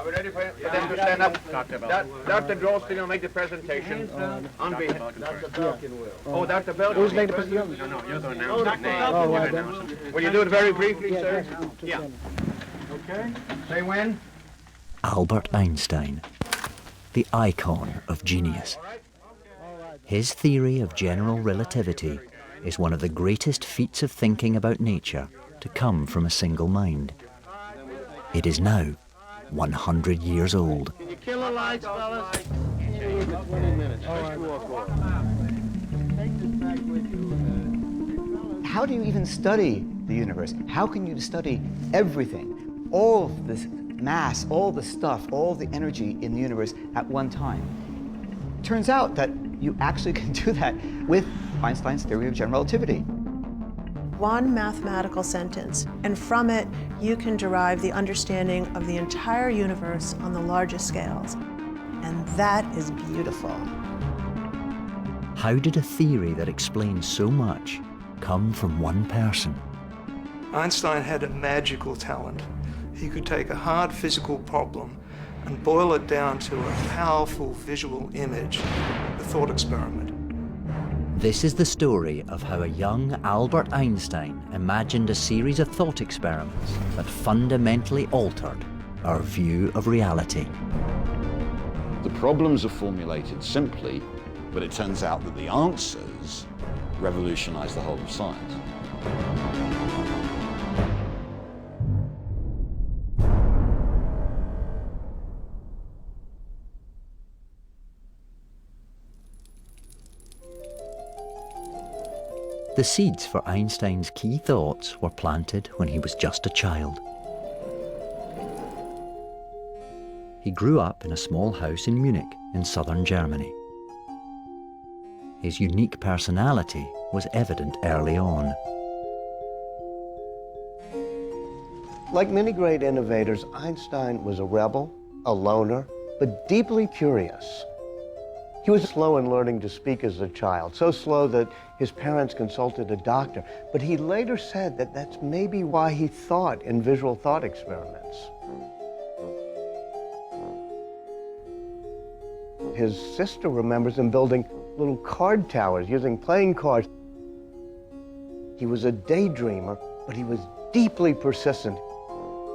Are we ready for them to stand up? Dr. Goldstein will make the presentation on behalf. Dr. Belkin will. Oh, Dr. Belkin. Who's made the presentation? No, you're the announcer. Will you do it very briefly, sir? Yeah. Okay. Say when. Albert Einstein, the icon of genius. His theory of general relativity is one of the greatest feats of thinking about nature to come from a single mind. It is now 100 years old. Can you kill the lights, fellas? 20 minutes. How do you even study the universe? How can you study everything? All of this mass, all the stuff, all the energy in the universe at one time. Turns out that you actually can do that with Einstein's theory of general relativity. One mathematical sentence, and from it you can derive the understanding of the entire universe on the largest scales. And that is beautiful. How did a theory that explains so much come from one person? Einstein had a magical talent. He could take a hard physical problem and boil it down to a powerful visual image, the thought experiment. This is the story of how a young Albert Einstein imagined a series of thought experiments that fundamentally altered our view of reality. The problems are formulated simply, but it turns out that the answers revolutionize the whole of science. The seeds for Einstein's key thoughts were planted when he was just a child. He grew up in a small house in Munich, in southern Germany. His unique personality was evident early on. Like many great innovators, Einstein was a rebel, a loner, but deeply curious. He was slow in learning to speak as a child, so slow that his parents consulted a doctor. But he later said that that's maybe why he thought in visual thought experiments. His sister remembers him building little card towers using playing cards. He was a daydreamer, but he was deeply persistent.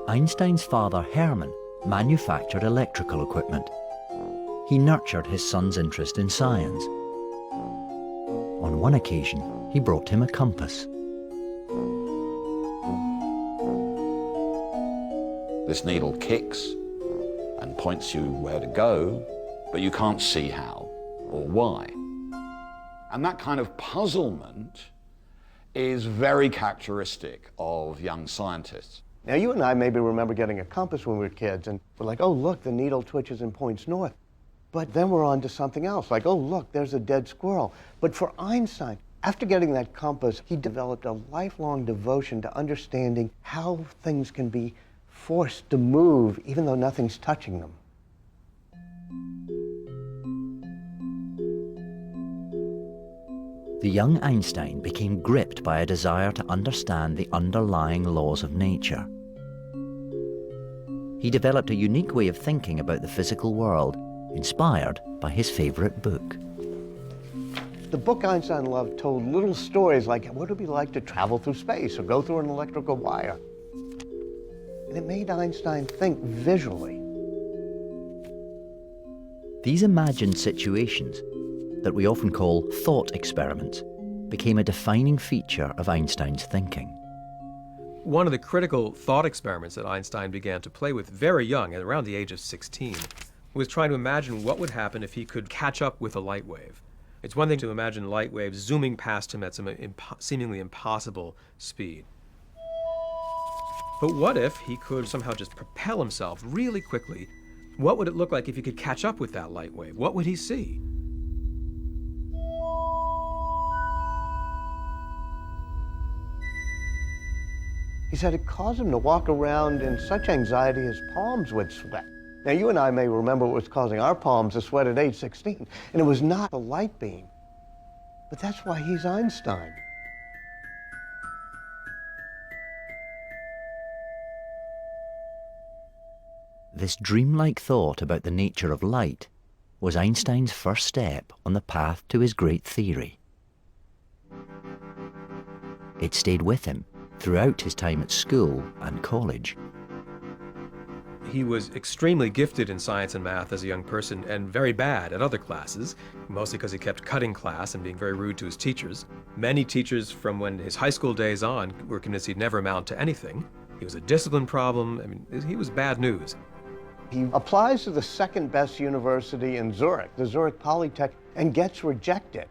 Einstein's father, Hermann, manufactured electrical equipment. He nurtured his son's interest in science. On one occasion, he brought him a compass. This needle kicks and points you where to go, but you can't see how or why. And that kind of puzzlement is very characteristic of young scientists. Now, you and I maybe remember getting a compass when we were kids, and we're like, oh, look, the needle twitches and points north. But then we're on to something else, like, oh, look, there's a dead squirrel. But for Einstein, after getting that compass, he developed a lifelong devotion to understanding how things can be forced to move even though nothing's touching them. The young Einstein became gripped by a desire to understand the underlying laws of nature. He developed a unique way of thinking about the physical world, inspired by his favorite book. The book Einstein loved told little stories like what it would be like to travel through space or go through an electrical wire. And it made Einstein think visually. These imagined situations, that we often call thought experiments, became a defining feature of Einstein's thinking. One of the critical thought experiments that Einstein began to play with very young, at around the age of 16, was trying to imagine what would happen if he could catch up with a light wave. It's one thing to imagine light waves zooming past him at some seemingly impossible speed. But what if he could somehow just propel himself really quickly? What would it look like if he could catch up with that light wave? What would he see? He said it caused him to walk around in such anxiety his palms would sweat. Now, you and I may remember what was causing our palms to sweat at age 16, and it was not a light beam. But that's why he's Einstein. This dreamlike thought about the nature of light was Einstein's first step on the path to his great theory. It stayed with him throughout his time at school and college. He was extremely gifted in science and math as a young person and very bad at other classes, mostly because he kept cutting class and being very rude to his teachers. Many teachers from when his high school days on were convinced he'd never amount to anything. He was a discipline problem. I mean, he was bad news. He applies to the second best university in Zurich, the Zurich Polytech, and gets rejected.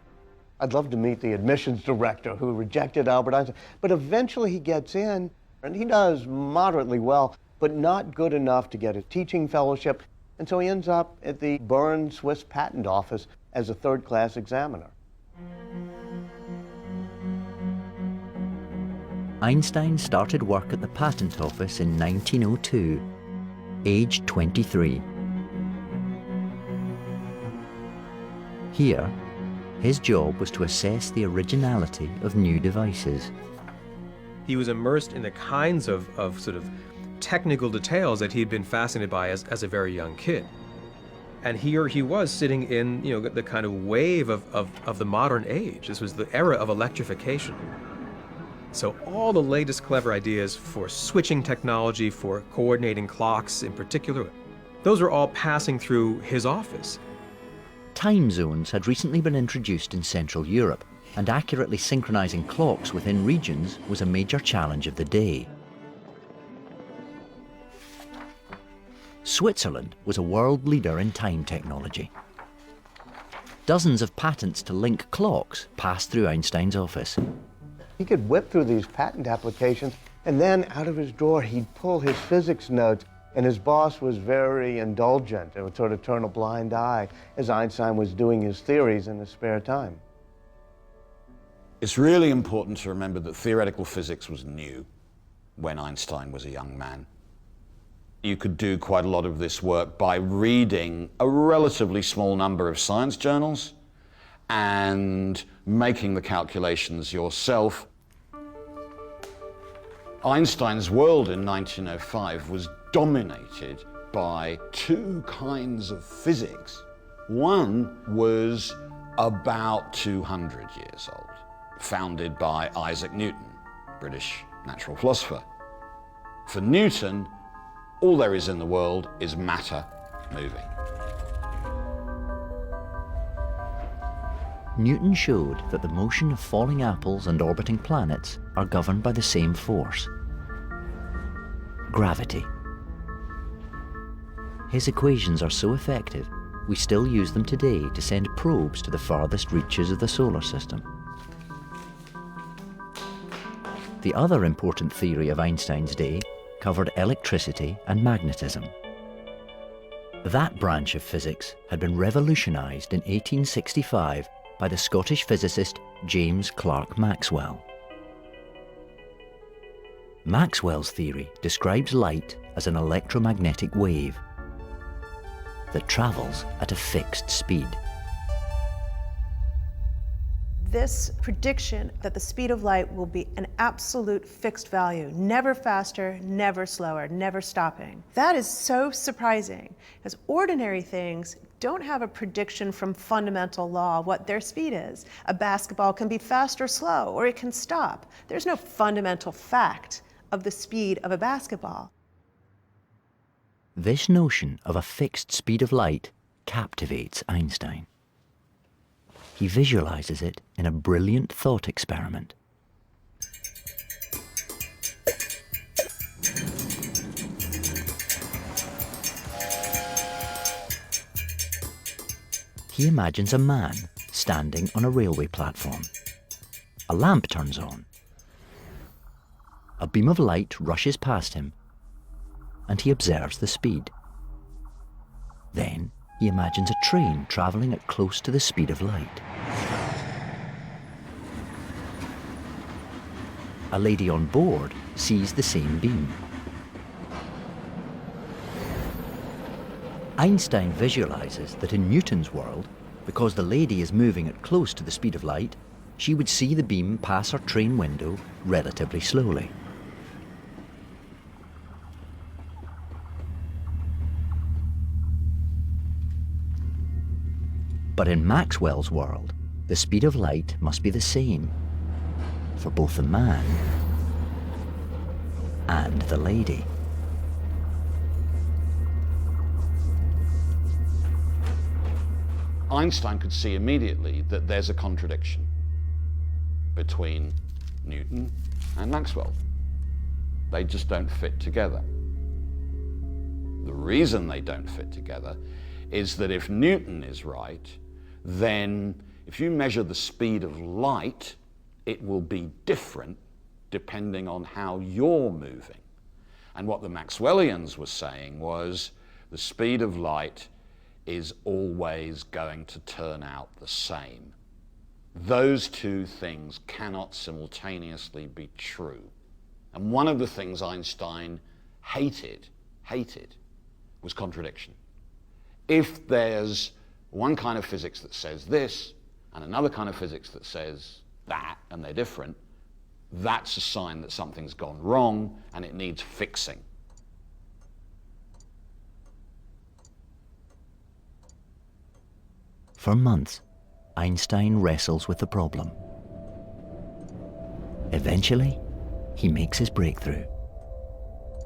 I'd love to meet the admissions director who rejected Albert Einstein, but eventually he gets in, and he does moderately well, but not good enough to get a teaching fellowship, and so he ends up at the Bern Swiss Patent Office as a third-class examiner. Einstein started work at the patent office in 1902, aged 23. Here, his job was to assess the originality of new devices. He was immersed in the kinds of sort of technical details that he'd been fascinated by as a very young kid. And here he was sitting in, the kind of wave of the modern age. This was the era of electrification. So all the latest clever ideas for switching technology, for coordinating clocks in particular, those were all passing through his office. Time zones had recently been introduced in Central Europe, and accurately synchronizing clocks within regions was a major challenge of the day. Switzerland was a world leader in time technology. Dozens of patents to link clocks passed through Einstein's office. He could whip through these patent applications, and then out of his drawer he'd pull his physics notes, and his boss was very indulgent and would sort of turn a blind eye as Einstein was doing his theories in his spare time. It's really important to remember that theoretical physics was new when Einstein was a young man. You could do quite a lot of this work by reading a relatively small number of science journals and making the calculations yourself. Einstein's world in 1905 was dominated by two kinds of physics. One was about 200 years old, founded by Isaac Newton, British natural philosopher. For Newton, all there is in the world is matter moving. Newton showed that the motion of falling apples and orbiting planets are governed by the same force: gravity. His equations are so effective, we still use them today to send probes to the farthest reaches of the solar system. The other important theory of Einstein's day covered electricity and magnetism. That branch of physics had been revolutionized in 1865 by the Scottish physicist James Clerk Maxwell. Maxwell's theory describes light as an electromagnetic wave that travels at a fixed speed. This prediction that the speed of light will be an absolute fixed value, never faster, never slower, never stopping. That is so surprising, because ordinary things don't have a prediction from fundamental law what their speed is. A basketball can be fast or slow, or it can stop. There's no fundamental fact of the speed of a basketball. This notion of a fixed speed of light captivates Einstein. He visualizes it in a brilliant thought experiment. He imagines a man standing on a railway platform. A lamp turns on. A beam of light rushes past him, and he observes the speed. Then he imagines a train traveling at close to the speed of light. A lady on board sees the same beam. Einstein visualizes that in Newton's world, because the lady is moving at close to the speed of light, she would see the beam pass her train window relatively slowly. But in Maxwell's world, the speed of light must be the same for both the man and the lady. Einstein could see immediately that there's a contradiction between Newton and Maxwell. They just don't fit together. The reason they don't fit together is that if Newton is right, then if you measure the speed of light, it will be different depending on how you're moving. And what the Maxwellians were saying was the speed of light is always going to turn out the same. Those two things cannot simultaneously be true. And one of the things Einstein hated was contradiction. If there's one kind of physics that says this and another kind of physics that says that, and they're different, that's a sign that something's gone wrong and it needs fixing. For months, Einstein wrestles with the problem. Eventually, he makes his breakthrough.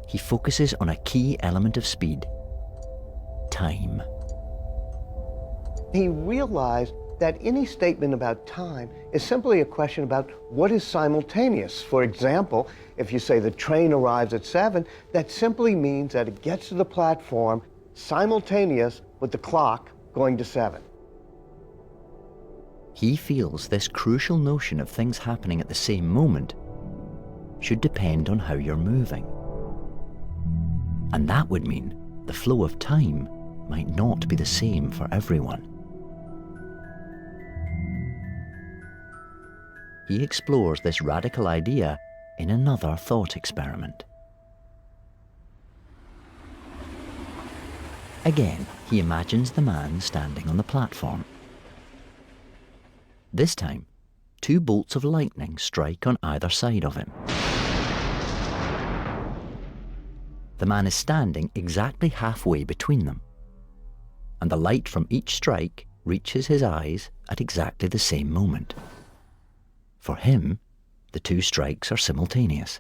He focuses on a key element of speed: time. He realized that any statement about time is simply a question about what is simultaneous. For example, if you say the train arrives at 7, that simply means that it gets to the platform simultaneous with the clock going to 7. He feels this crucial notion of things happening at the same moment should depend on how you're moving. And that would mean the flow of time might not be the same for everyone. He explores this radical idea in another thought experiment. Again, he imagines the man standing on the platform. This time, 2 bolts of lightning strike on either side of him. The man is standing exactly halfway between them, and the light from each strike reaches his eyes at exactly the same moment. For him, the 2 strikes are simultaneous.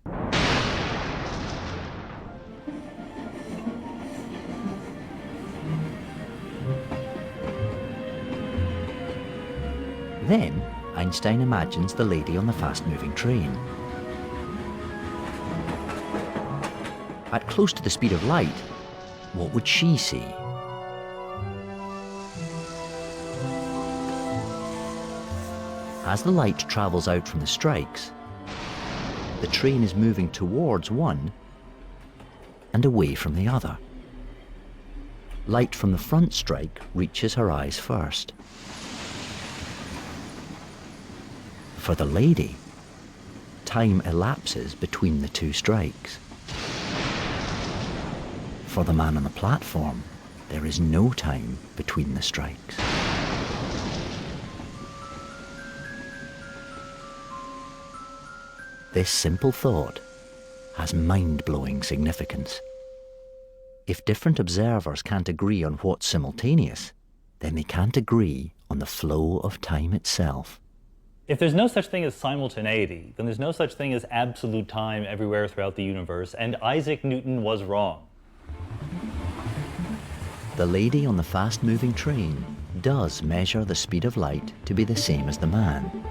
Then, Einstein imagines the lady on the fast-moving train. At close to the speed of light, what would she see? As the light travels out from the strikes, the train is moving towards one and away from the other. Light from the front strike reaches her eyes first. For the lady, time elapses between the 2 strikes. For the man on the platform, there is no time between the strikes. This simple thought has mind-blowing significance. If different observers can't agree on what's simultaneous, then they can't agree on the flow of time itself. If there's no such thing as simultaneity, then there's no such thing as absolute time everywhere throughout the universe, and Isaac Newton was wrong. The lady on the fast-moving train does measure the speed of light to be the same as the man,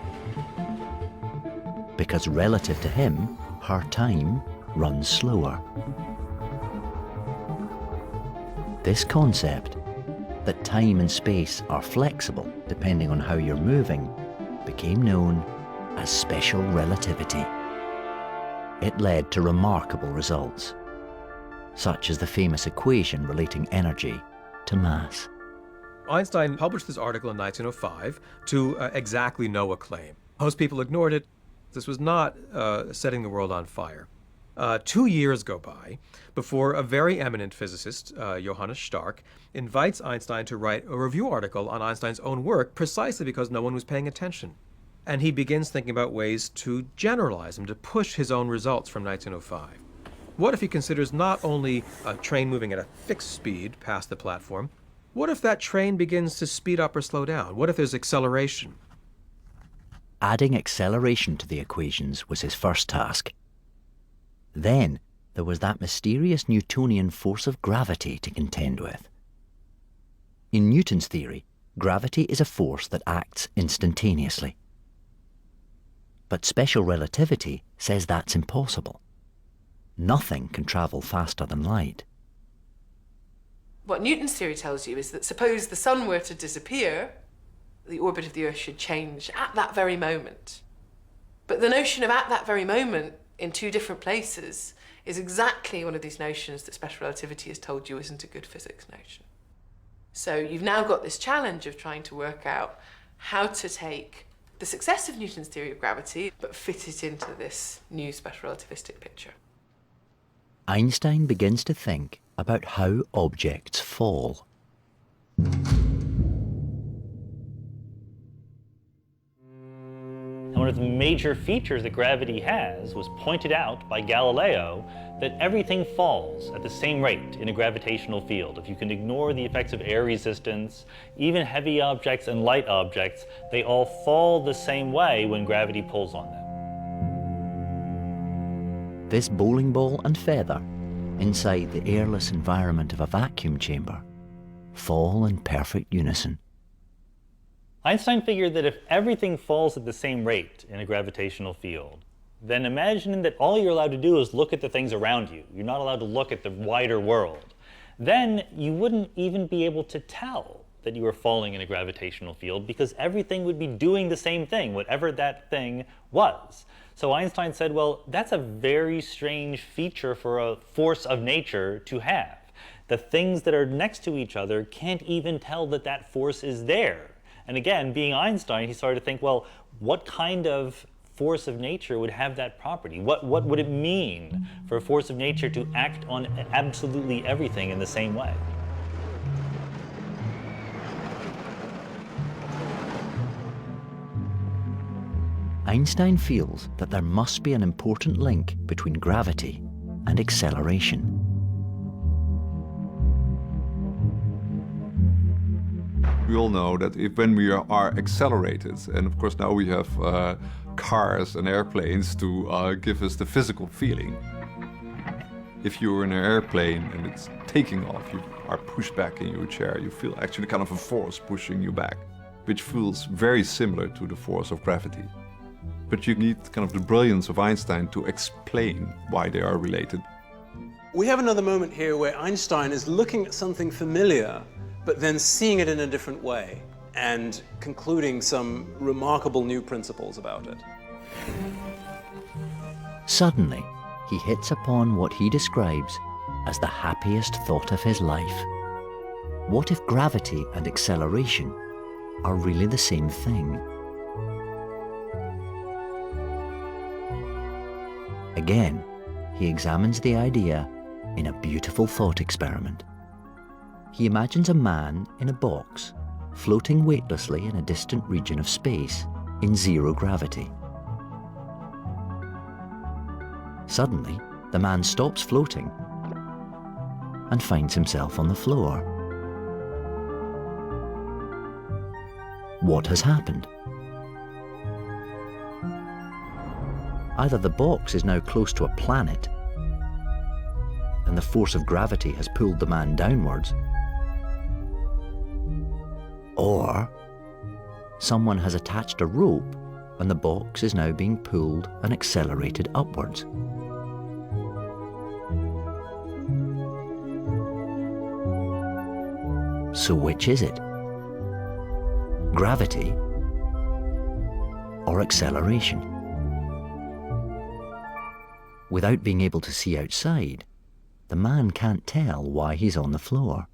because relative to him, her time runs slower. This concept, that time and space are flexible depending on how you're moving, became known as special relativity. It led to remarkable results, such as the famous equation relating energy to mass. Einstein published this article in 1905 to exactly no acclaim. Most people ignored it. This was not setting the world on fire. 2 years go by before a very eminent physicist, Johannes Stark, invites Einstein to write a review article on Einstein's own work precisely because no one was paying attention. And he begins thinking about ways to generalize him, to push his own results from 1905. What if he considers not only a train moving at a fixed speed past the platform, What if that train begins to speed up or slow down? What if there's acceleration? Adding acceleration to the equations was his first task. Then there was that mysterious Newtonian force of gravity to contend with. In Newton's theory, gravity is a force that acts instantaneously. But special relativity says that's impossible. Nothing can travel faster than light. What Newton's theory tells you is that suppose the sun were to disappear, the orbit of the Earth should change at that very moment. But the notion of at that very moment in two different places is exactly one of these notions that special relativity has told you isn't a good physics notion. So you've now got this challenge of trying to work out how to take the success of Newton's theory of gravity, but fit it into this new special relativistic picture. Einstein begins to think about how objects fall. And one of the major features that gravity has was pointed out by Galileo, that everything falls at the same rate in a gravitational field. If you can ignore the effects of air resistance, even heavy objects and light objects, they all fall the same way when gravity pulls on them. This bowling ball and feather, inside the airless environment of a vacuum chamber, fall in perfect unison. Einstein figured that if everything falls at the same rate in a gravitational field, then imagine that all you're allowed to do is look at the things around you. You're not allowed to look at the wider world. Then you wouldn't even be able to tell that you were falling in a gravitational field because everything would be doing the same thing, whatever that thing was. So Einstein said, well, that's a very strange feature for a force of nature to have. The things that are next to each other can't even tell that that force is there. And again, being Einstein, he started to think, well, what kind of force of nature would have that property? What would it mean for a force of nature to act on absolutely everything in the same way? Einstein feels that there must be an important link between gravity and acceleration. We all know that when we are accelerated, and of course now we have cars and airplanes to give us the physical feeling. If you're in an airplane and it's taking off, you are pushed back in your chair, you feel actually kind of a force pushing you back, which feels very similar to the force of gravity. But you need kind of the brilliance of Einstein to explain why they are related. We have another moment here where Einstein is looking at something familiar, but then seeing it in a different way and concluding some remarkable new principles about it. Suddenly, he hits upon what he describes as the happiest thought of his life. What if gravity and acceleration are really the same thing? Again, he examines the idea in a beautiful thought experiment. He imagines a man in a box, floating weightlessly in a distant region of space in zero gravity. Suddenly, the man stops floating and finds himself on the floor. What has happened? Either the box is now close to a planet, and the force of gravity has pulled the man downwards, or someone has attached a rope and the box is now being pulled and accelerated upwards. So which is it? Gravity or acceleration? Without being able to see outside, the man can't tell why he's on the floor.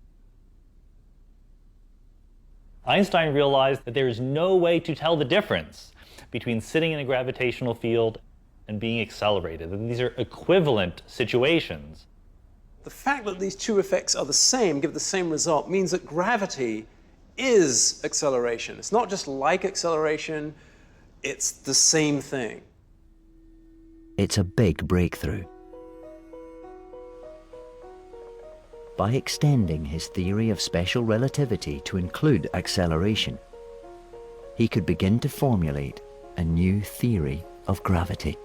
Einstein realized that there is no way to tell the difference between sitting in a gravitational field and being accelerated, that these are equivalent situations. The fact that these two effects are the same, give the same result, means that gravity is acceleration. It's not just like acceleration, it's the same thing. It's a big breakthrough. by extending his theory of special relativity to include acceleration, he could begin to formulate a new theory of gravity.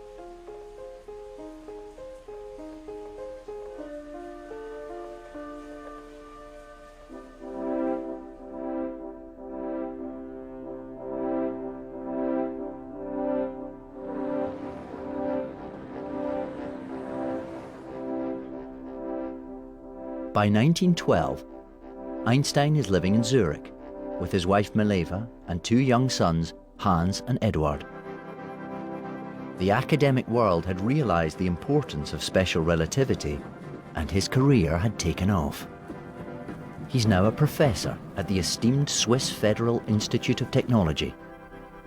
By 1912, Einstein is living in Zurich with his wife Mileva and two young sons, Hans and Eduard. The academic world had realized the importance of special relativity, and his career had taken off. He's now a professor at the esteemed Swiss Federal Institute of Technology,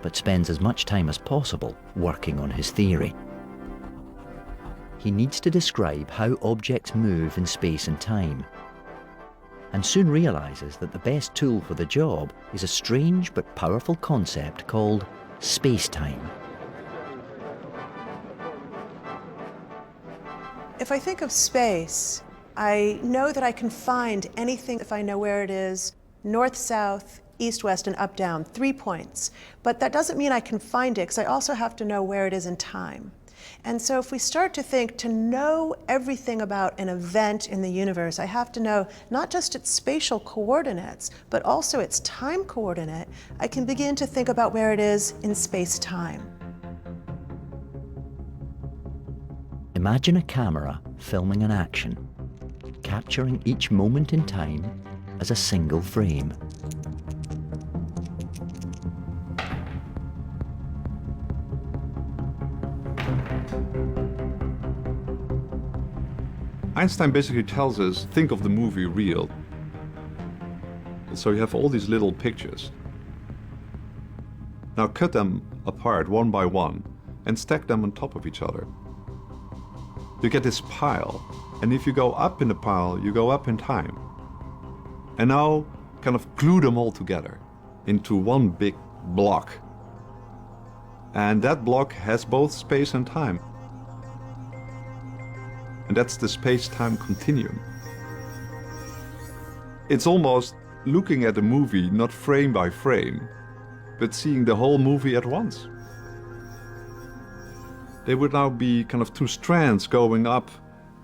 but spends as much time as possible working on his theory. He needs to describe how objects move in space and time, and soon realizes that the best tool for the job is a strange but powerful concept called space-time. If I think of space, I know that I can find anything if I know where it is, north, south, east, west, and up, down, 3 points. But that doesn't mean I can find it, because I also have to know where it is in time. And so if we start to think, to know everything about an event in the universe, I have to know not just its spatial coordinates, but also its time coordinate. I can begin to think about where it is in space-time. Imagine a camera filming an action, capturing each moment in time as a single frame. Einstein basically tells us, think of the movie reel. So you have all these little pictures. Now cut them apart one by one and stack them on top of each other. You get this pile, and if you go up in the pile, you go up in time. And now kind of glue them all together into one big block. And that block has both space and time. And that's the space-time continuum. It's almost looking at a movie not frame by frame, but seeing the whole movie at once. They would now be kind of two strands going up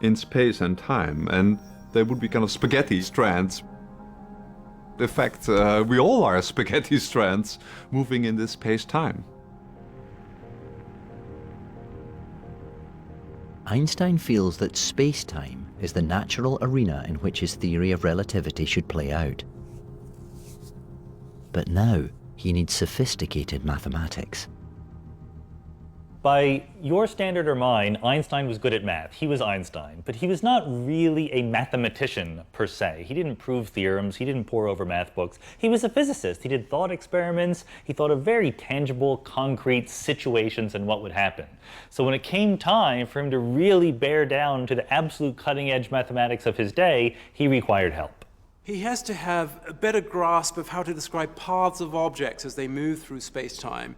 in space and time, and they would be kind of spaghetti strands. In fact, we all are spaghetti strands moving in this space-time. Einstein feels that space-time is the natural arena in which his theory of relativity should play out. But now he needs sophisticated mathematics. By your standard or mine, Einstein was good at math. He was Einstein, but he was not really a mathematician per se. He didn't prove theorems, he didn't pore over math books. He was a physicist. He did thought experiments. He thought of very tangible, concrete situations and what would happen. So when it came time for him to really bear down to the absolute cutting-edge mathematics of his day, he required help. He has to have a better grasp of how to describe paths of objects as they move through space-time.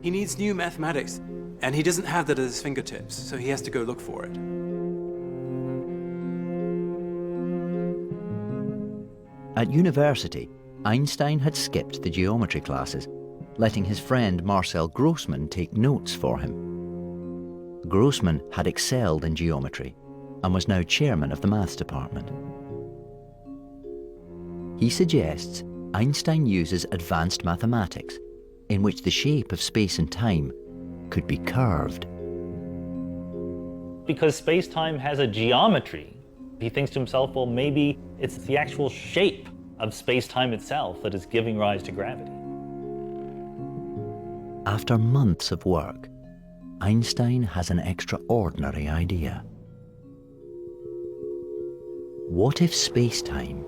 He needs new mathematics, and he doesn't have that at his fingertips, so he has to go look for it. At university, Einstein had skipped the geometry classes, letting his friend Marcel Grossmann take notes for him. Grossmann had excelled in geometry and was now chairman of the maths department. He suggests Einstein uses advanced mathematics in which the shape of space and time could be curved. Because space-time has a geometry, he thinks to himself, well, maybe it's the actual shape of space-time itself that is giving rise to gravity. After months of work, Einstein has an extraordinary idea. What if space-time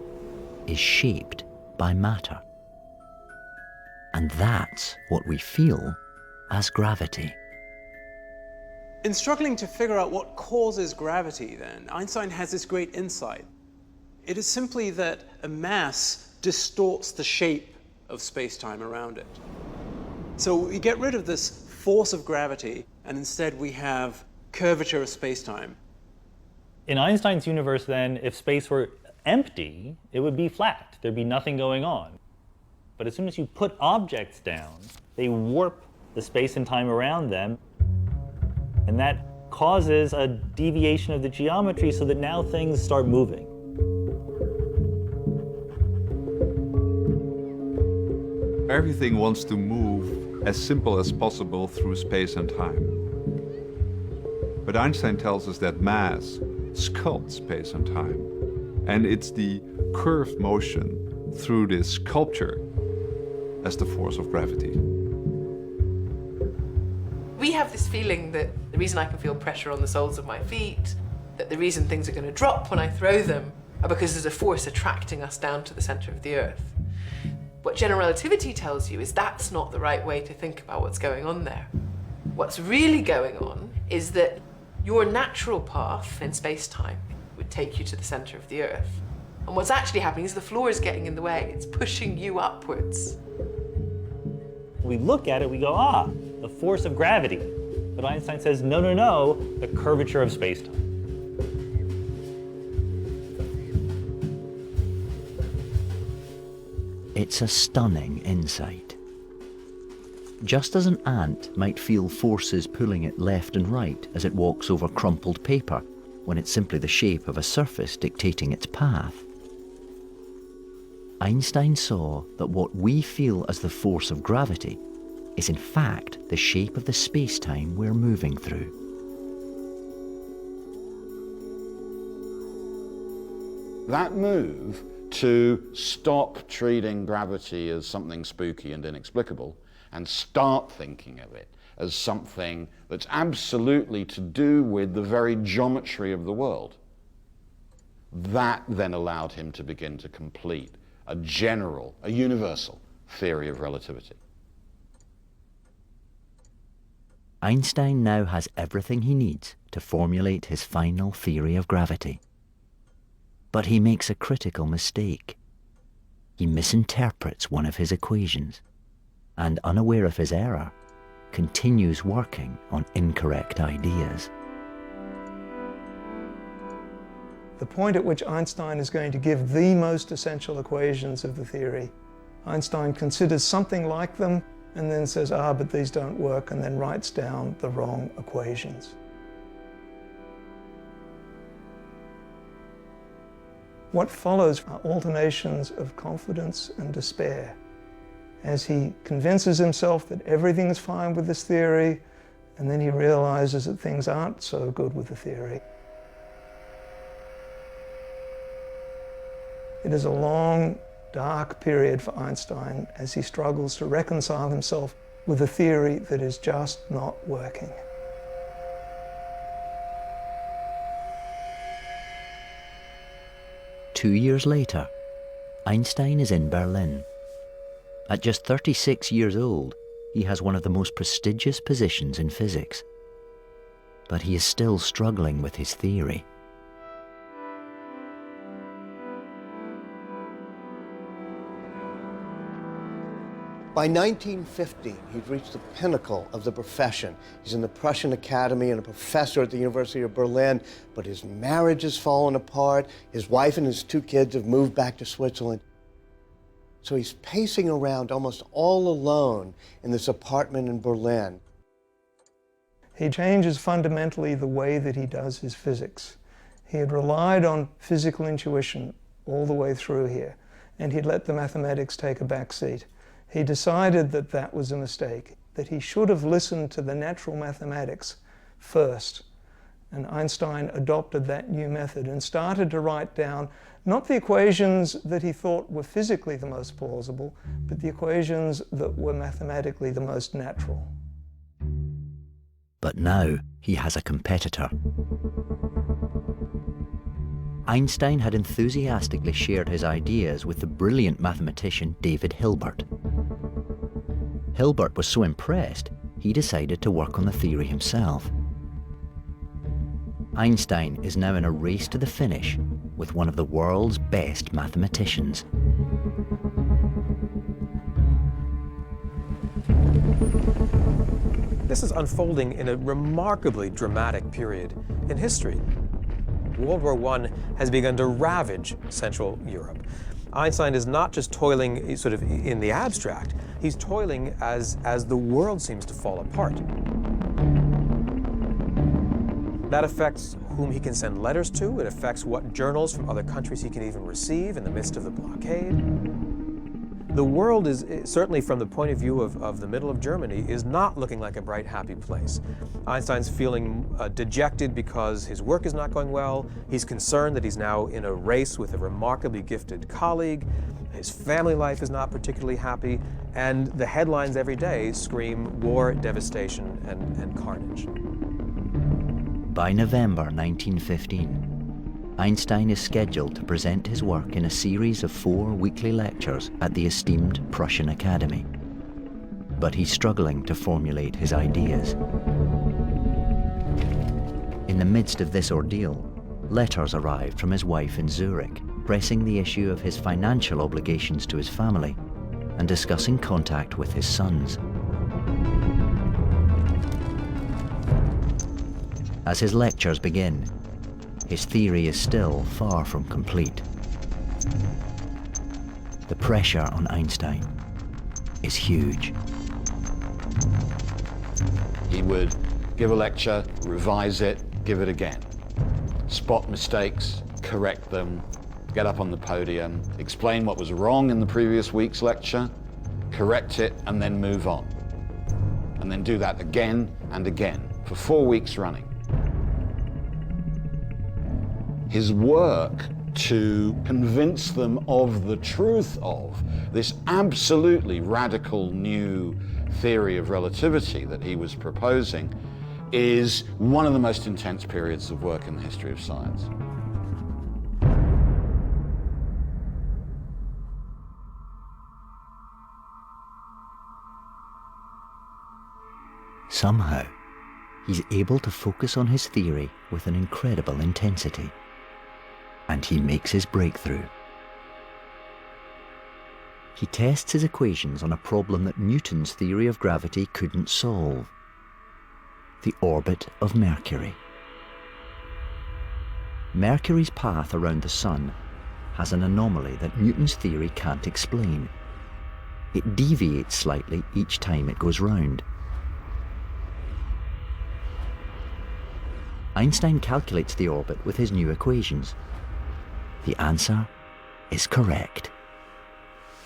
is shaped by matter? And that's what we feel as gravity. In struggling to figure out what causes gravity, then, Einstein has this great insight. It is simply that a mass distorts the shape of space-time around it. So we get rid of this force of gravity, and instead we have curvature of space-time. In Einstein's universe, then, if space were empty, it would be flat. There'd be nothing going on. But as soon as you put objects down, they warp the space and time around them, and that causes a deviation of the geometry so that now things start moving. Everything wants to move as simple as possible through space and time. But Einstein tells us that mass sculpts space and time. And it's the curved motion through this sculpture as the force of gravity. We have this feeling that the reason I can feel pressure on the soles of my feet, that the reason things are going to drop when I throw them, are because there's a force attracting us down to the center of the Earth. What general relativity tells you is that's not the right way to think about what's going on there. What's really going on is that your natural path in space-time would take you to the center of the Earth. And what's actually happening is the floor is getting in the way. It's pushing you upwards. We look at it, we go, ah, the force of gravity. But Einstein says, no, no, no, the curvature of space-time. It's a stunning insight. Just as an ant might feel forces pulling it left and right as it walks over crumpled paper, when it's simply the shape of a surface dictating its path, Einstein saw that what we feel as the force of gravity is in fact the shape of the space-time we're moving through. That move to stop treating gravity as something spooky and inexplicable and start thinking of it as something that's absolutely to do with the very geometry of the world, that then allowed him to begin to complete a general, a universal theory of relativity. Einstein now has everything he needs to formulate his final theory of gravity. But he makes a critical mistake. He misinterprets one of his equations, and unaware of his error, continues working on incorrect ideas. The point at which Einstein is going to give the most essential equations of the theory, Einstein considers something like them and then says, ah, but these don't work, and then writes down the wrong equations. What follows are alternations of confidence and despair as he convinces himself that everything's fine with this theory, and then he realizes that things aren't so good with the theory. It is a long, dark period for Einstein as he struggles to reconcile himself with a theory that is just not working. Two years later, Einstein is in Berlin. At just 36 years old, he has one of the most prestigious positions in physics. But he is still struggling with his theory. By 1915, he'd reached the pinnacle of the profession. He's in the Prussian Academy and a professor at the University of Berlin, but his marriage has fallen apart. His wife and his two kids have moved back to Switzerland. So he's pacing around almost all alone in this apartment in Berlin. He changes fundamentally the way that he does his physics. He had relied on physical intuition all the way through here, and he'd let the mathematics take a back seat. He decided that that was a mistake, that he should have listened to the natural mathematics first. And Einstein adopted that new method and started to write down not the equations that he thought were physically the most plausible, but the equations that were mathematically the most natural. But now he has a competitor. Einstein had enthusiastically shared his ideas with the brilliant mathematician David Hilbert. Hilbert was so impressed, he decided to work on the theory himself. Einstein is now in a race to the finish with one of the world's best mathematicians. This is unfolding in a remarkably dramatic period in history. World War I has begun to ravage Central Europe. Einstein is not just toiling sort of in the abstract, he's toiling as the world seems to fall apart. That affects whom he can send letters to, it affects what journals from other countries he can even receive in the midst of the blockade. The world is, certainly from the point of view of the middle of Germany, is not looking like a bright, happy place. Einstein's feeling dejected because his work is not going well. He's concerned that he's now in a race with a remarkably gifted colleague. His family life is not particularly happy. And the headlines every day scream war, devastation, and carnage. By November 1915, Einstein is scheduled to present his work in a series of 4 weekly lectures at the esteemed Prussian Academy. But he's struggling to formulate his ideas. In the midst of this ordeal, letters arrived from his wife in Zurich, pressing the issue of his financial obligations to his family and discussing contact with his sons. As his lectures begin, his theory is still far from complete. The pressure on Einstein is huge. He would give a lecture, revise it, give it again. Spot mistakes, correct them, get up on the podium, explain what was wrong in the previous week's lecture, correct it, and then move on. And then do that again and again for 4 weeks running. His work to convince them of the truth of this absolutely radical new theory of relativity that he was proposing is one of the most intense periods of work in the history of science. Somehow, he's able to focus on his theory with an incredible intensity. And he makes his breakthrough. He tests his equations on a problem that Newton's theory of gravity couldn't solve: the orbit of Mercury. Mercury's path around the Sun has an anomaly that Newton's theory can't explain. It deviates slightly each time it goes round. Einstein calculates the orbit with his new equations. The answer is correct.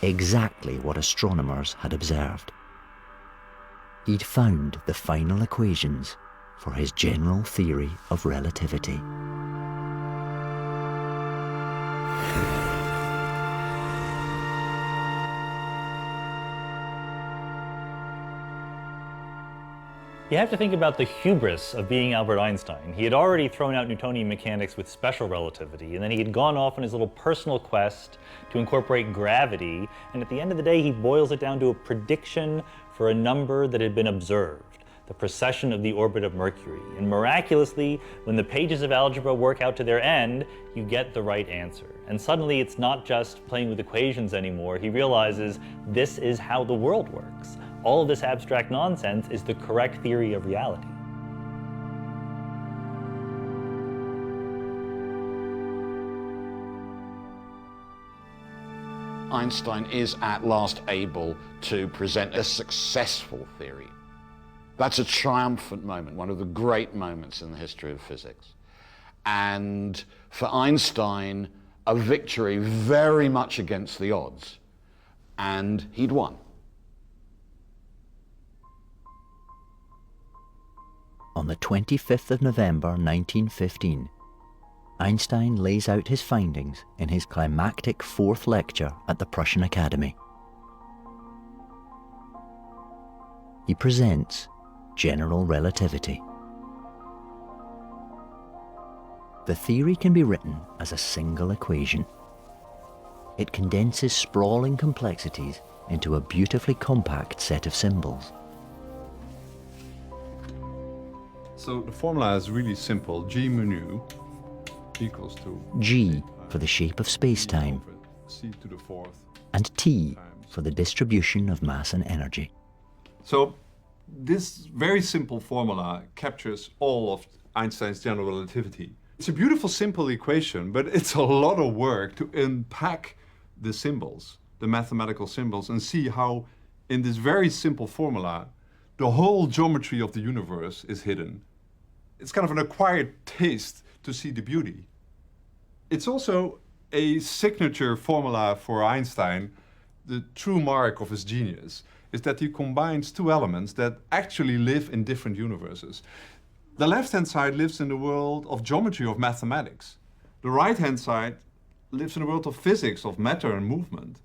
Exactly what astronomers had observed. He'd found the final equations for his general theory of relativity. You have to think about the hubris of being Albert Einstein. He had already thrown out Newtonian mechanics with special relativity, and then he had gone off on his little personal quest to incorporate gravity, and at the end of the day he boils it down to a prediction for a number that had been observed, the precession of the orbit of Mercury. And miraculously, when the pages of algebra work out to their end, you get the right answer. And suddenly it's not just playing with equations anymore. He realizes this is how the world works. All of this abstract nonsense is the correct theory of reality. Einstein is at last able to present a successful theory. That's a triumphant moment, one of the great moments in the history of physics. And for Einstein, a victory very much against the odds. And he'd won. On the 25th of November 1915, Einstein lays out his findings in his climactic 4th lecture at the Prussian Academy. He presents general relativity. The theory can be written as a single equation. It condenses sprawling complexities into a beautifully compact set of symbols. So the formula is really simple. G mu equals to G for the shape of space-time, C to the 4th, and T for the distribution of mass and energy. So this very simple formula captures all of Einstein's general relativity. It's a beautiful, simple equation, but it's a lot of work to unpack the symbols, the mathematical symbols, and see how in this very simple formula, the whole geometry of the universe is hidden. It's kind of an acquired taste to see the beauty. It's also a signature formula for Einstein. The true mark of his genius is that he combines two elements that actually live in different universes. The left-hand side lives in the world of geometry, of mathematics. The right-hand side lives in the world of physics, of matter and movement.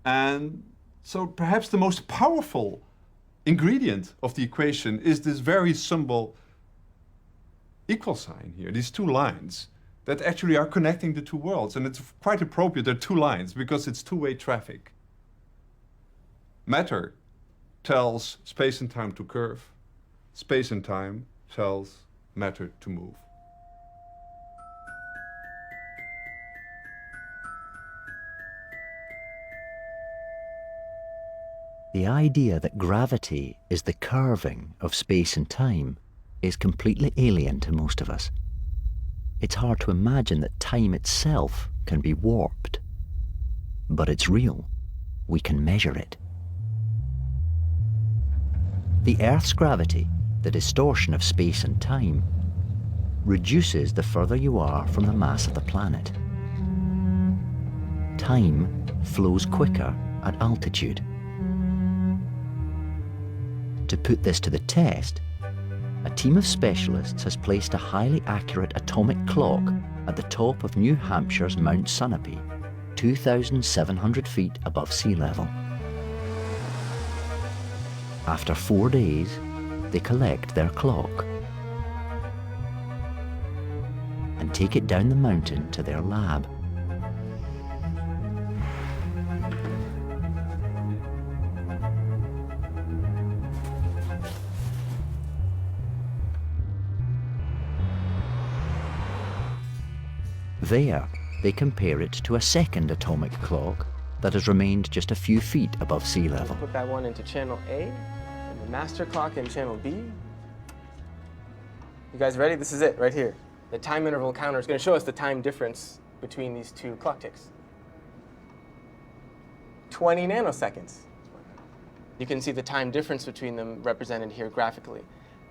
And so perhaps the most powerful ingredient of the equation is this very simple equal sign here, these two lines that actually are connecting the two worlds. And it's quite appropriate, there are two lines, because it's two-way traffic. Matter tells space and time to curve. Space and time tells matter to move. The idea that gravity is the curving of space and time is completely alien to most of us. It's hard to imagine that time itself can be warped. But it's real. We can measure it. The Earth's gravity, the distortion of space and time, reduces the further you are from the mass of the planet. Time flows quicker at altitude. To put this to the test, a team of specialists has placed a highly accurate atomic clock at the top of New Hampshire's Mount Sunapee, 2,700 feet above sea level. After 4 days, they collect their clock and take it down the mountain to their lab. There, they compare it to a second atomic clock that has remained just a few feet above sea level. Put that one into channel A, and the master clock in channel B. You guys ready? This is it, right here. The time interval counter is going to show us the time difference between these two clock ticks. 20 nanoseconds. You can see the time difference between them represented here graphically,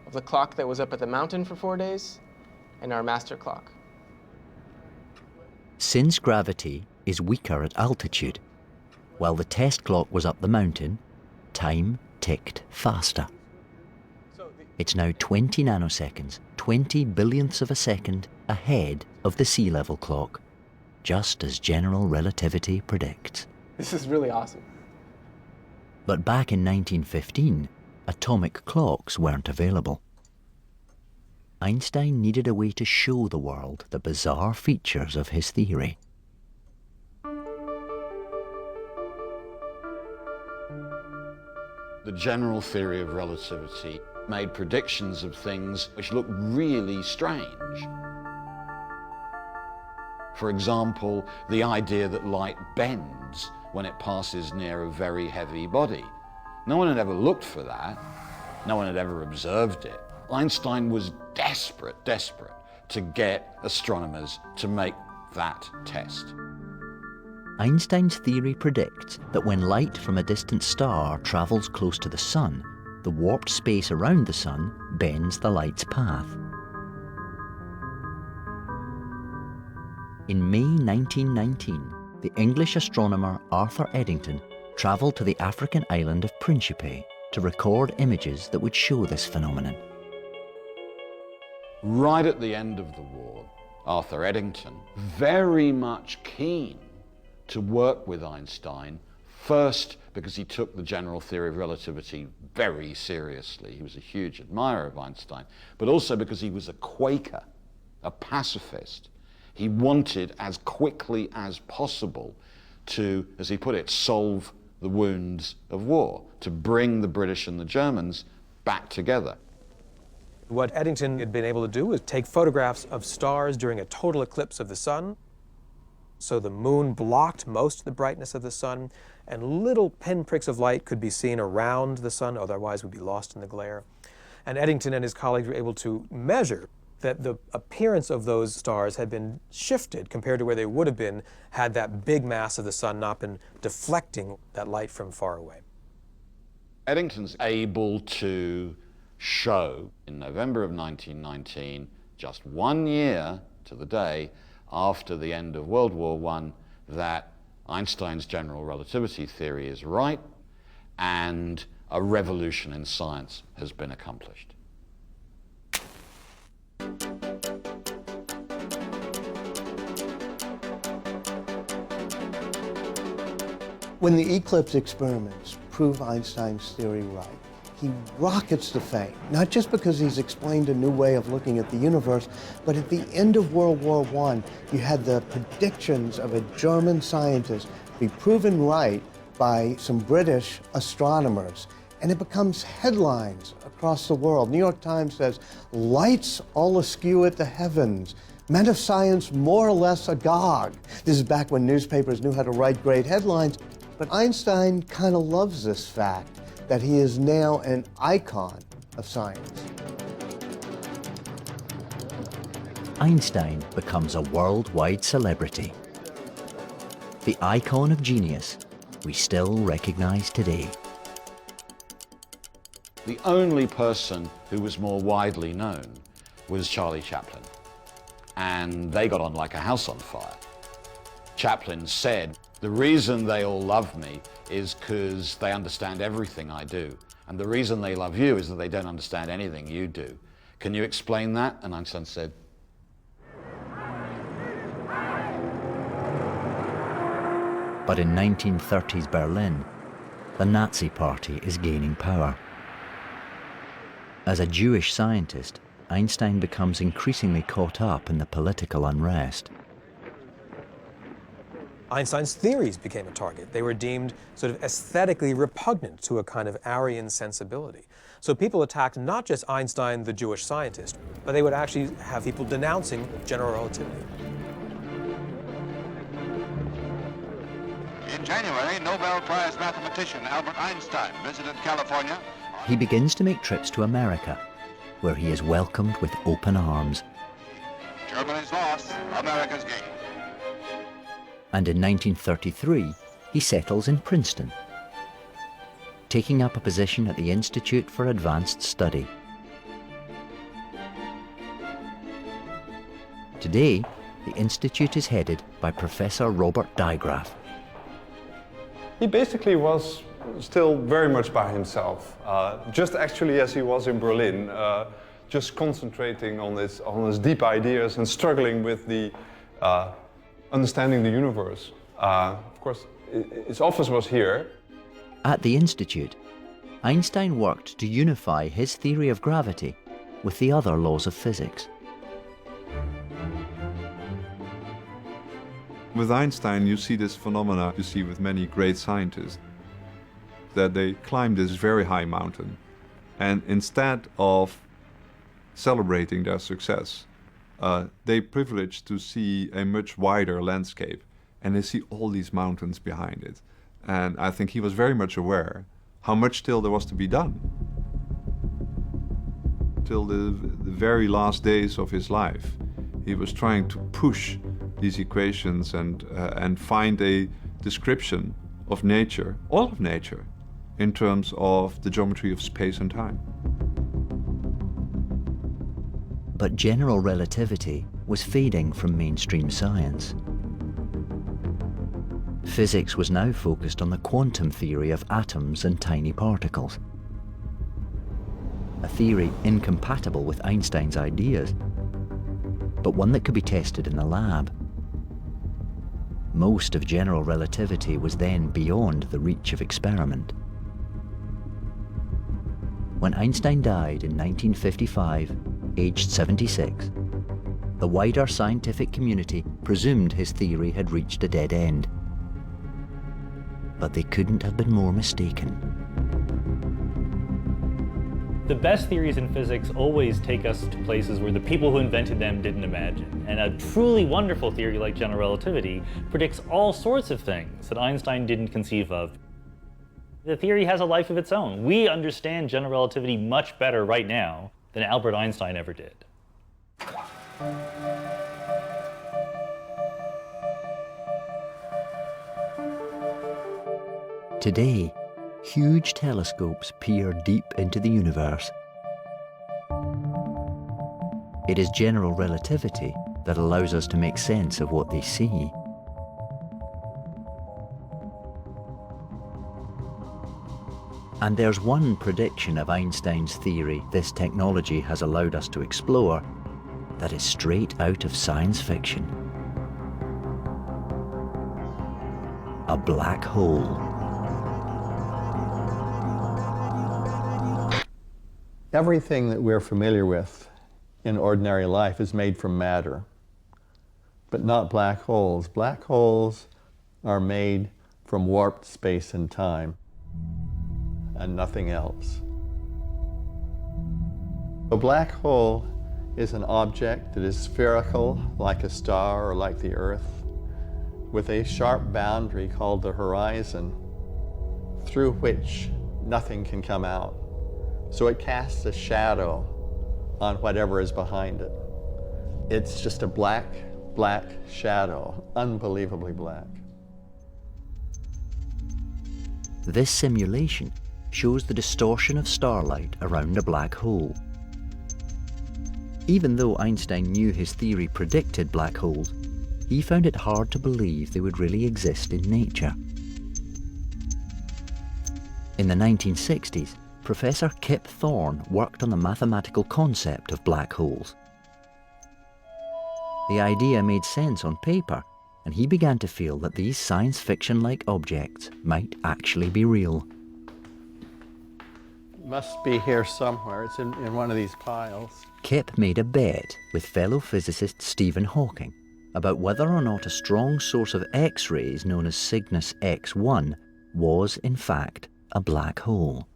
of the clock that was up at the mountain for 4 days and our master clock. Since gravity is weaker at altitude, while the test clock was up the mountain, time ticked faster. It's now 20 nanoseconds, 20 billionths of a second ahead of the sea level clock, just as general relativity predicts. This is really awesome. But back in 1915, atomic clocks weren't available. Einstein needed a way to show the world the bizarre features of his theory. The general theory of relativity made predictions of things which look really strange. For example, the idea that light bends when it passes near a very heavy body. No one had ever looked for that. No one had ever observed it. Einstein was desperate to get astronomers to make that test. Einstein's theory predicts that when light from a distant star travels close to the sun, the warped space around the sun bends the light's path. In May 1919, the English astronomer Arthur Eddington travelled to the African island of Principe to record images that would show this phenomenon. Right at the end of the war, Arthur Eddington, very much keen to work with Einstein, first because he took the general theory of relativity very seriously. He was a huge admirer of Einstein, but also because he was a Quaker, a pacifist. He wanted as quickly as possible to, as he put it, solve the wounds of war, to bring the British and the Germans back together. What Eddington had been able to do was take photographs of stars during a total eclipse of the sun. So the moon blocked most of the brightness of the sun, and little pinpricks of light could be seen around the sun, otherwise would be lost in the glare. And Eddington and his colleagues were able to measure that the appearance of those stars had been shifted compared to where they would have been had that big mass of the sun not been deflecting that light from far away. Eddington's able to show in November of 1919, just 1 year to the day after the end of World War I, that Einstein's general relativity theory is right and a revolution in science has been accomplished. When the eclipse experiments prove Einstein's theory right, he rockets to fame, not just because he's explained a new way of looking at the universe, but at the end of World War I, you had the predictions of a German scientist be proven right by some British astronomers, and it becomes headlines across the world. New York Times says, "Lights all askew at the heavens. Men of science more or less agog." This is back when newspapers knew how to write great headlines, but Einstein kind of loves this fact that he is now an icon of science. Einstein becomes a worldwide celebrity. The icon of genius we still recognize today. The only person who was more widely known was Charlie Chaplin. And they got on like a house on fire. Chaplin said, "The reason they all love me is because they understand everything I do. And the reason they love you is that they don't understand anything you do. Can you explain that?" And Einstein said, But in 1930s Berlin, the Nazi Party is gaining power. As a Jewish scientist, Einstein becomes increasingly caught up in the political unrest. Einstein's theories became a target. They were deemed sort of aesthetically repugnant to a kind of Aryan sensibility. So people attacked not just Einstein, the Jewish scientist, but they would actually have people denouncing general relativity. In January, Nobel Prize mathematician Albert Einstein visited California. He begins to make trips to America, where he is welcomed with open arms. Germany's lost, America's gain. And in 1933, he settles in Princeton, taking up a position at the Institute for Advanced Study. Today, the institute is headed by Professor Robert Digraph. He basically was still very much by himself, just actually as he was in Berlin, just concentrating on his deep ideas and struggling with the understanding the universe. Of course, his office was here. At the Institute, Einstein worked to unify his theory of gravity with the other laws of physics. With Einstein, you see this phenomena you see with many great scientists, that they climb this very high mountain, and instead of celebrating their success, they privilege to see a much wider landscape, and they see all these mountains behind it. And I think he was very much aware how much still there was to be done. Till the very last days of his life, he was trying to push these equations and find a description of nature, all of nature, in terms of the geometry of space and time. But general relativity was fading from mainstream science. Physics was now focused on the quantum theory of atoms and tiny particles, a theory incompatible with Einstein's ideas, but one that could be tested in the lab. Most of general relativity was then beyond the reach of experiment. When Einstein died in 1955, aged 76, the wider scientific community presumed his theory had reached a dead end. But they couldn't have been more mistaken. The best theories in physics always take us to places where the people who invented them didn't imagine. And a truly wonderful theory like general relativity predicts all sorts of things that Einstein didn't conceive of. The theory has a life of its own. We understand general relativity much better right now than Albert Einstein ever did. Today, huge telescopes peer deep into the universe. It is general relativity that allows us to make sense of what they see. And there's one prediction of Einstein's theory this technology has allowed us to explore that is straight out of science fiction. A black hole. Everything that we're familiar with in ordinary life is made from matter, but not black holes. Black holes are made from warped space and time, and nothing else. A black hole is an object that is spherical, like a star or like the Earth, with a sharp boundary called the horizon, through which nothing can come out. So it casts a shadow on whatever is behind it. It's just a black, black shadow, unbelievably black. This simulation shows the distortion of starlight around a black hole. Even though Einstein knew his theory predicted black holes, he found it hard to believe they would really exist in nature. In the 1960s, Professor Kip Thorne worked on the mathematical concept of black holes. The idea made sense on paper, and he began to feel that these science fiction-like objects might actually be real. Must be here somewhere. It's in one of these piles. Kip made a bet with fellow physicist Stephen Hawking about whether or not a strong source of X-rays known as Cygnus X1 was, in fact, a black hole.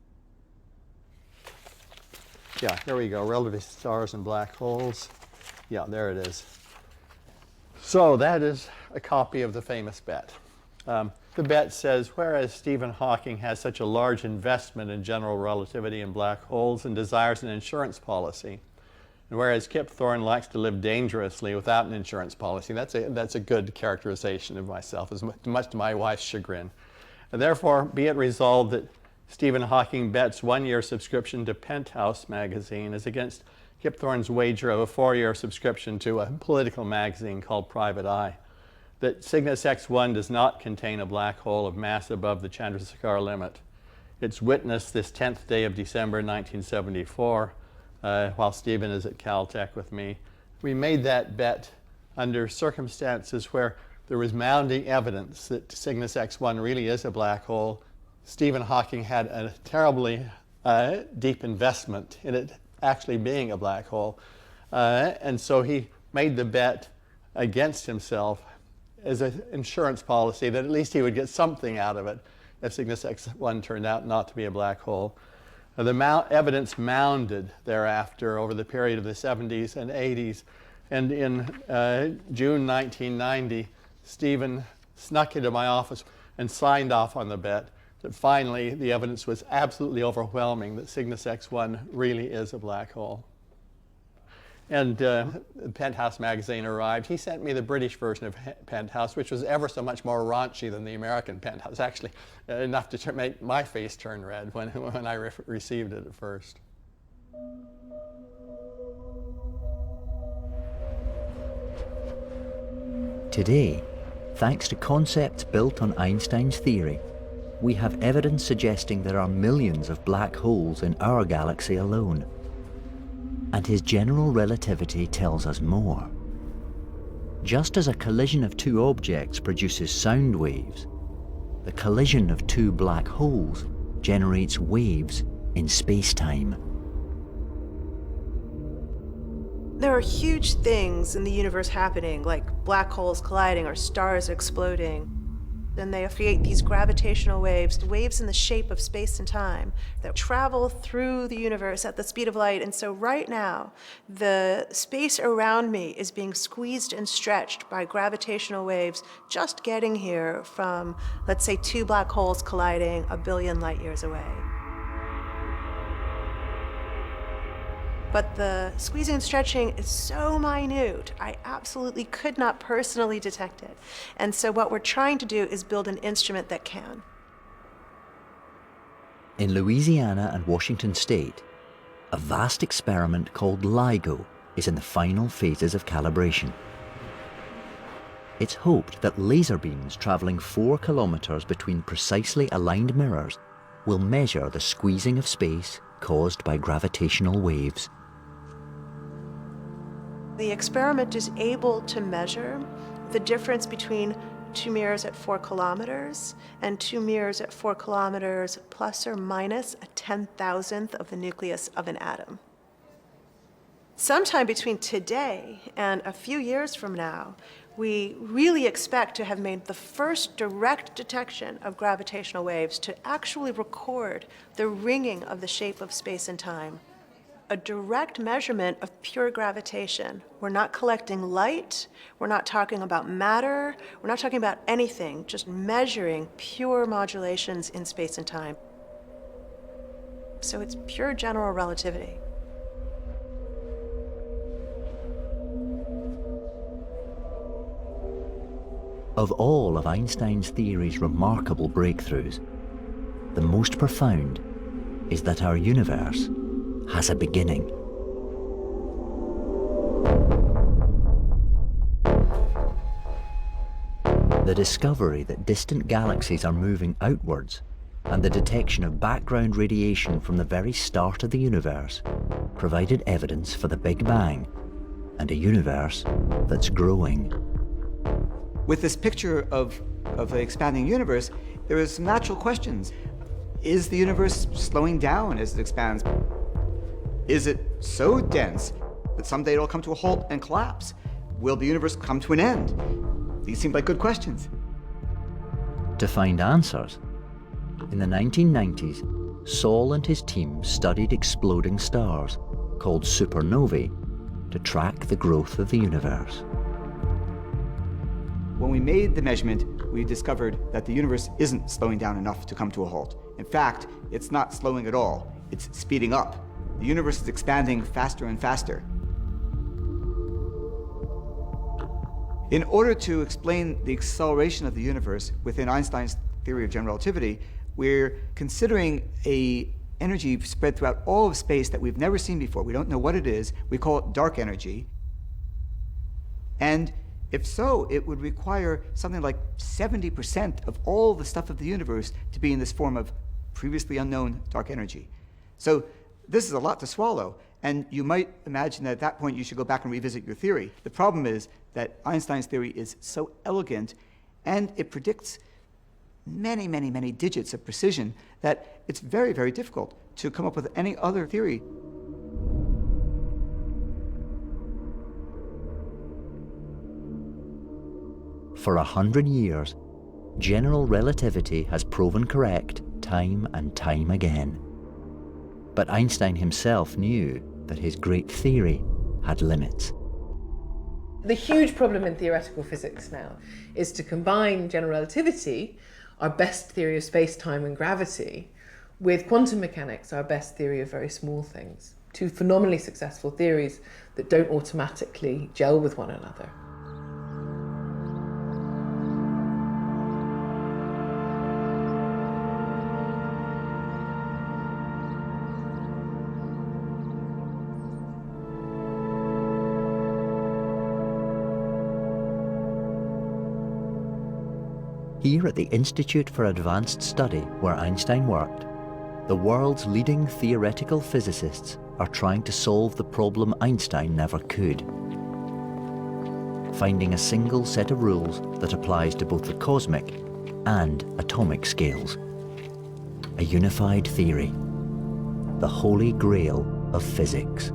Yeah, here we go, relative stars and black holes. Yeah, there it is. So that is a copy of the famous bet. The bet says, whereas Stephen Hawking has such a large investment in general relativity and black holes and desires an insurance policy, and whereas Kip Thorne likes to live dangerously without an insurance policy, that's a good characterization of myself, as much to my wife's chagrin. And therefore, be it resolved that Stephen Hawking bet's one-year subscription to Penthouse magazine is against Kip Thorne's wager of a 4-year subscription to a political magazine called Private Eye. That Cygnus X1 does not contain a black hole of mass above the Chandrasekhar limit. It's witnessed this 10th day of December 1974, while Stephen is at Caltech with me. We made that bet under circumstances where there was mounting evidence that Cygnus X1 really is a black hole. Stephen Hawking had a terribly deep investment in it actually being a black hole. And so he made the bet against himself as an insurance policy that at least he would get something out of it if Cygnus X1 turned out not to be a black hole. The evidence mounded thereafter over the period of the 70s and 80s. And in June 1990, Stephen snuck into my office and signed off on the bet that finally the evidence was absolutely overwhelming that Cygnus X1 really is a black hole. And Penthouse magazine arrived. He sent me the British version of Penthouse, which was ever so much more raunchy than the American Penthouse, actually enough to make my face turn red when I received it at first. Today, thanks to concepts built on Einstein's theory, we have evidence suggesting there are millions of black holes in our galaxy alone. And his general relativity tells us more. Just as a collision of two objects produces sound waves, the collision of two black holes generates waves in space-time. There are huge things in the universe happening, like black holes colliding or stars exploding. And they create these gravitational waves, waves in the shape of space and time that travel through the universe at the speed of light. And so right now, the space around me is being squeezed and stretched by gravitational waves just getting here from, let's say, two black holes colliding 1 billion light years away. but the squeezing and stretching is so minute, I absolutely could not personally detect it. And so what we're trying to do is build an instrument that can. In Louisiana and Washington State, a vast experiment called LIGO is in the final phases of calibration. It's hoped that laser beams travelling 4 kilometres between precisely aligned mirrors will measure the squeezing of space caused by gravitational waves. The experiment is able to measure the difference between 2 mirrors at 4 kilometers and 2 mirrors at 4 kilometers plus or minus a 10,000th of the nucleus of an atom. Sometime between today and a few years from now, we really expect to have made the first direct detection of gravitational waves to actually record the ringing of the shape of space and time. A direct measurement of pure gravitation. We're not collecting light, we're not talking about matter, we're not talking about anything, just measuring pure modulations in space and time. So it's pure general relativity. Of all of Einstein's theory's remarkable breakthroughs, the most profound is that our universe has a beginning. The discovery that distant galaxies are moving outwards and the detection of background radiation from the very start of the universe provided evidence for the Big Bang and a universe that's growing. With this picture of the expanding universe, there are some natural questions. Is the universe slowing down as it expands? Is it so dense that someday it'll come to a halt and collapse? Will the universe come to an end? These seem like good questions. To find answers, in the 1990s, Saul and his team studied exploding stars, called supernovae, to track the growth of the universe. When we made the measurement, we discovered that the universe isn't slowing down enough to come to a halt. In fact, it's not slowing at all. It's speeding up. The universe is expanding faster and faster. In order to explain the acceleration of the universe within Einstein's theory of general relativity, we're considering an energy spread throughout all of space that we've never seen before. We don't know what it is. We call it dark energy. And if so, it would require something like 70% of all the stuff of the universe to be in this form of previously unknown dark energy. So this is a lot to swallow, and you might imagine that at that point you should go back and revisit your theory. The problem is that Einstein's theory is so elegant, and it predicts many, many, many digits of precision that it's very, very difficult to come up with any other theory. For 100 years, general relativity has proven correct time and time again. But Einstein himself knew that his great theory had limits. The huge problem in theoretical physics now is to combine general relativity, our best theory of space-time and gravity, with quantum mechanics, our best theory of very small things. Two phenomenally successful theories that don't automatically gel with one another. Here at the Institute for Advanced Study, where Einstein worked, the world's leading theoretical physicists are trying to solve the problem Einstein never could. Finding a single set of rules that applies to both the cosmic and atomic scales. A unified theory, the holy grail of physics.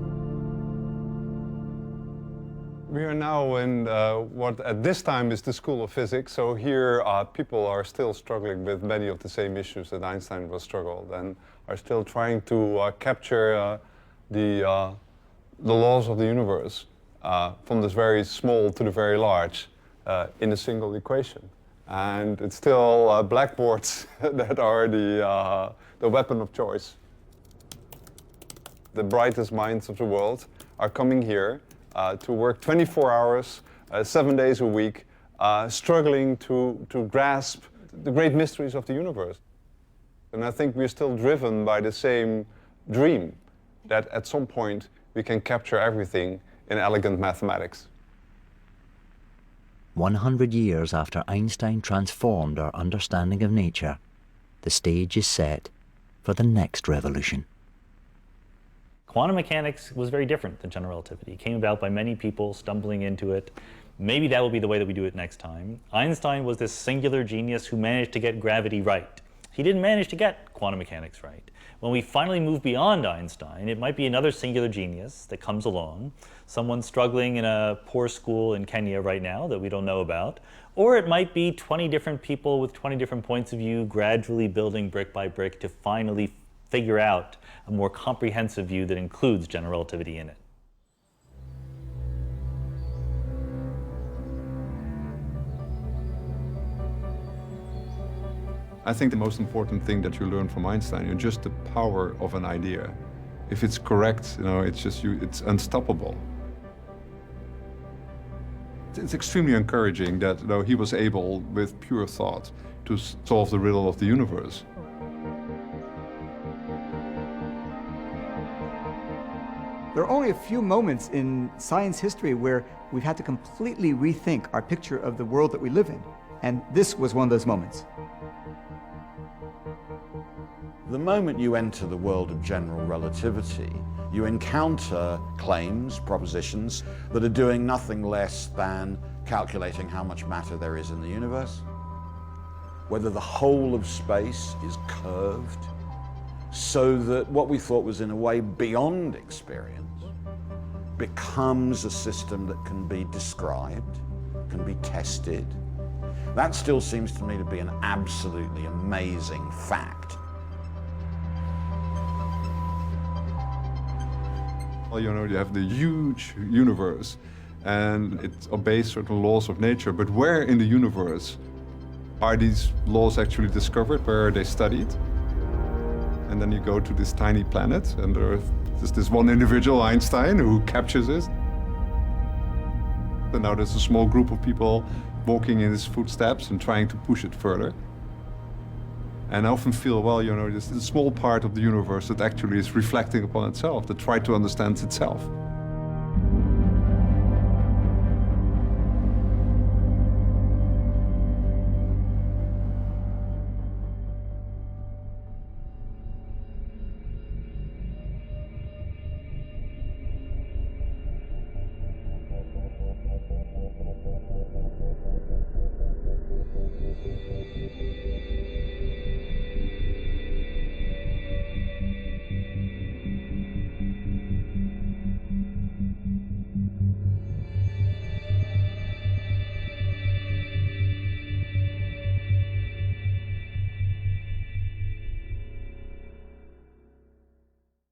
We are now in what at this time is the School of Physics, so here people are still struggling with many of the same issues that Einstein was struggled and are still trying to capture the laws of the universe from this very small to the very large in a single equation. And it's still blackboards that are the weapon of choice. The brightest minds of the world are coming here to work 24 hours, 7 days a week, struggling to grasp the great mysteries of the universe. And I think we're still driven by the same dream, that at some point we can capture everything in elegant mathematics. 100 years after Einstein transformed our understanding of nature, the stage is set for the next revolution. Quantum mechanics was very different than general relativity. It came about by many people stumbling into it. Maybe that will be the way that we do it next time. Einstein was this singular genius who managed to get gravity right. He didn't manage to get quantum mechanics right. When we finally move beyond Einstein, it might be another singular genius that comes along, someone struggling in a poor school in Kenya right now that we don't know about, or it might be 20 different people with 20 different points of view gradually building brick by brick to finally figure out a more comprehensive view that includes general relativity in it. I think the most important thing that you learn from Einstein is just the power of an idea. If it's correct, it's unstoppable. It's extremely encouraging that he was able, with pure thought, to solve the riddle of the universe. There are only a few moments in science history where we've had to completely rethink our picture of the world that we live in, and this was one of those moments. The moment you enter the world of general relativity, you encounter claims, propositions, that are doing nothing less than calculating how much matter there is in the universe, whether the whole of space is curved, so that what we thought was in a way beyond experience becomes a system that can be described, can be tested. That still seems to me to be an absolutely amazing fact. Well, you have the huge universe, and it obeys certain laws of nature, but where in the universe are these laws actually discovered? Where are they studied? And then you go to this tiny planet, and there's this one individual, Einstein, who captures it. And now there's a small group of people walking in his footsteps and trying to push it further. And I often feel, well, this is a small part of the universe that actually is reflecting upon itself, that tries to understand itself.